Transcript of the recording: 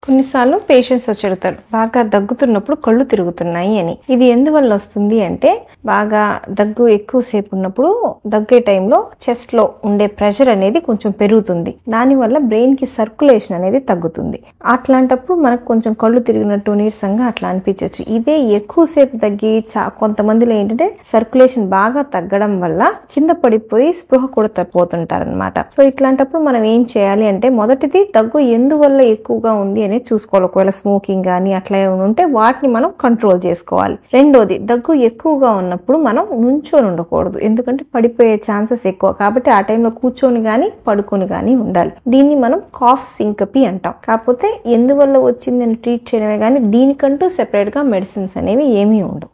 కొన్నిసార్లు పేషెంట్స్ వచ్చి అడుగుతారు, బాగా దగ్గుతున్నప్పుడు కళ్ళు తిరుగుతున్నాయి అని. ఇది ఎందువల్ల వస్తుంది అంటే, బాగా దగ్గు ఎక్కువసేపు ఉన్నప్పుడు దగ్గే టైంలో చెస్ట్ లో ఉండే ప్రెషర్ అనేది కొంచెం పెరుగుతుంది. దానివల్ల బ్రెయిన్ కి సర్క్యులేషన్ అనేది తగ్గుతుంది. అట్లాంటప్పుడు మనకు కొంచెం కళ్ళు తిరిగినట్టు నీరసంగా అట్లా అనిపించవచ్చు. ఇదే ఎక్కువసేపు దగ్గి కొంతమందిలో ఏంటంటే సర్క్యులేషన్ బాగా తగ్గడం వల్ల కింద పడిపోయి స్పృహ కూడా తప్పిపోతుంటారనమాట. సో ఇట్లాంటప్పుడు మనం ఏం చేయాలి అంటే, మొదటిది దగ్గు ఎందువల్ల ఎక్కువగా ఉంది అనేది చూసుకోవాలి. ఒకవేళ స్మోకింగ్ కానీ అట్లా ఏమైనా ఉంటే వాటిని మనం కంట్రోల్ చేసుకోవాలి. రెండోది, దగ్గు ఎక్కువగా ఉన్నప్పుడు మనం నుంచొని ఉండకూడదు, ఎందుకంటే పడిపోయే ఛాన్సెస్ ఎక్కువ. కాబట్టి ఆ టైంలో కూర్చొని కానీ పడుకొని కానీ ఉండాలి. దీన్ని మనం కాఫ్ సింకపీ అంటాం. కాకపోతే ఎందువల్ల వచ్చిందని ట్రీట్ చేయడమే కానీ దీనికంటూ సెపరేట్ గా మెడిసిన్స్ అనేవి ఏమీ ఉండవు.